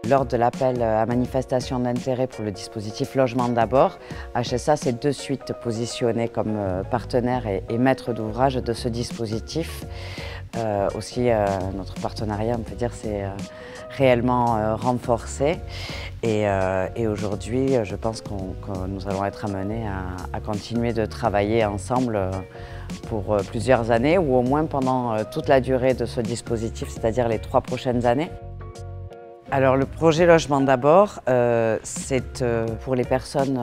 Lors de l'appel à manifestation d'intérêt pour le dispositif Logement d'abord, HSA s'est de suite positionné comme partenaire et maître d'ouvrage de ce dispositif. Aussi, notre partenariat, on peut dire, s'est réellement renforcé. Et aujourd'hui, je pense que nous allons être amenés à continuer de travailler ensemble pour plusieurs années ou au moins pendant toute la durée de ce dispositif, c'est-à-dire les 3 prochaines années. Alors le projet Logement d'abord, c'est pour les personnes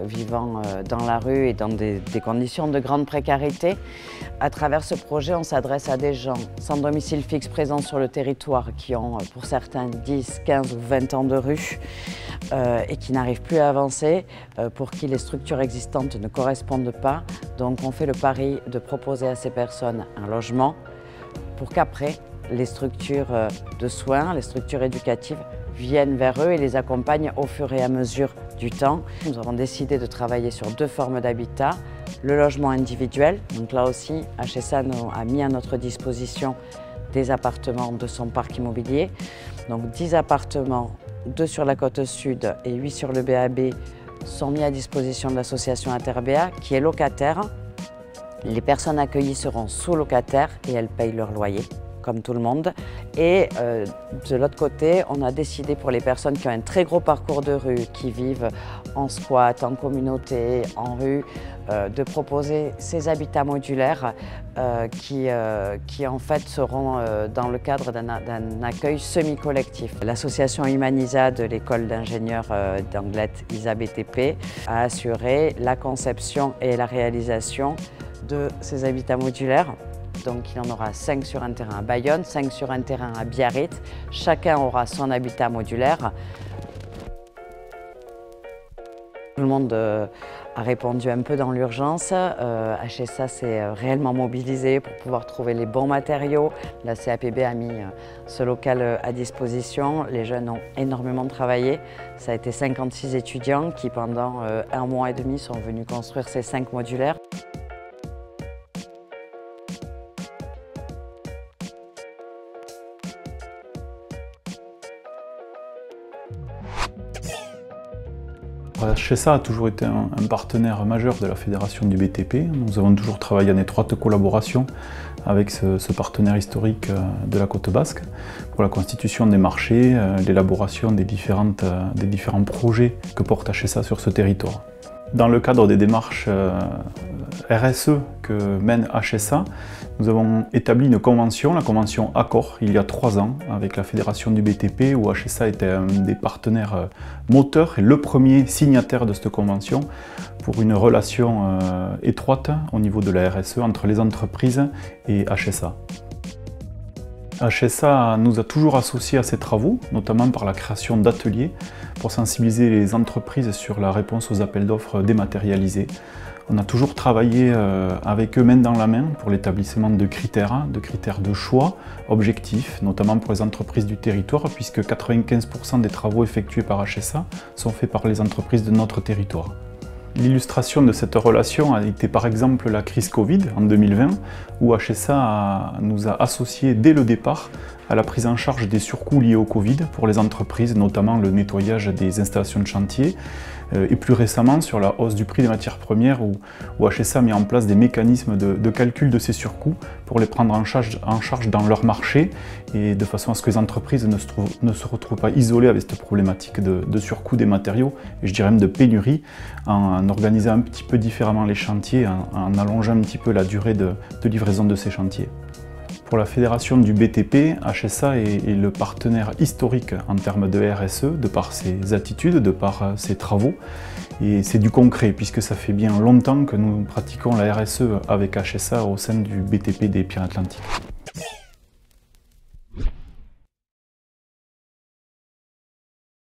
vivant dans la rue et dans des conditions de grande précarité. À travers ce projet, on s'adresse à des gens sans domicile fixe présents sur le territoire qui ont pour certains 10, 15 ou 20 ans de rue et qui n'arrivent plus à avancer, pour qui les structures existantes ne correspondent pas. Donc on fait le pari de proposer à ces personnes un logement pour qu'après, les structures de soins, les structures éducatives viennent vers eux et les accompagnent au fur et à mesure du temps. Nous avons décidé de travailler sur 2 formes d'habitat. Le logement individuel, donc là aussi HSA a mis à notre disposition des appartements de son parc immobilier. Donc 10 appartements, 2 sur la côte sud et 8 sur le BAB sont mis à disposition de l'association Interbéa qui est locataire. Les personnes accueillies seront sous-locataires et elles payent leur loyer, comme tout le monde. Et de l'autre côté, on a décidé pour les personnes qui ont un très gros parcours de rue, qui vivent en squat, en communauté, en rue, de proposer ces habitats modulaires qui en fait seront dans le cadre d'un accueil semi-collectif. L'association Humanisa de l'école d'ingénieurs d'Anglet ISA-BTP a assuré la conception et la réalisation de ces habitats modulaires. Donc il en aura 5 sur un terrain à Bayonne, 5 sur un terrain à Biarritz. Chacun aura son habitat modulaire. Tout le monde a répondu un peu dans l'urgence. HSA s'est réellement mobilisé pour pouvoir trouver les bons matériaux. La CAPB a mis ce local à disposition. Les jeunes ont énormément travaillé. Ça a été 56 étudiants qui pendant 1 mois et demi sont venus construire ces 5 modulaires. HSA a toujours été un partenaire majeur de la fédération du BTP. Nous avons toujours travaillé en étroite collaboration avec ce partenaire historique de la Côte Basque pour la constitution des marchés, l'élaboration des différents projets que porte HSA sur ce territoire. Dans le cadre des démarches RSE que mène HSA, nous avons établi une convention, la convention Accord, il y a 3 ans, avec la fédération du BTP, où HSA était un des partenaires moteurs et le premier signataire de cette convention pour une relation étroite au niveau de la RSE entre les entreprises et HSA. HSA nous a toujours associés à ces travaux, notamment par la création d'ateliers pour sensibiliser les entreprises sur la réponse aux appels d'offres dématérialisés. On a toujours travaillé avec eux main dans la main pour l'établissement de critères de choix objectifs, notamment pour les entreprises du territoire, puisque 95% des travaux effectués par HSA sont faits par les entreprises de notre territoire. L'illustration de cette relation a été par exemple la crise Covid en 2020, où HSA nous a associés dès le départ à la prise en charge des surcoûts liés au Covid pour les entreprises, notamment le nettoyage des installations de chantier, et plus récemment sur la hausse du prix des matières premières où HSA a mis en place des mécanismes de calcul de ces surcoûts pour les prendre en charge dans leur marché et de façon à ce que les entreprises ne se retrouvent pas isolées avec cette problématique de surcoût des matériaux et je dirais même de pénurie, en organisant un petit peu différemment les chantiers, en allongeant un petit peu la durée de livraison de ces chantiers. Pour la fédération du BTP, HSA est le partenaire historique en termes de RSE, de par ses attitudes, de par ses travaux. Et c'est du concret, puisque ça fait bien longtemps que nous pratiquons la RSE avec HSA au sein du BTP des Pyrénées-Atlantiques.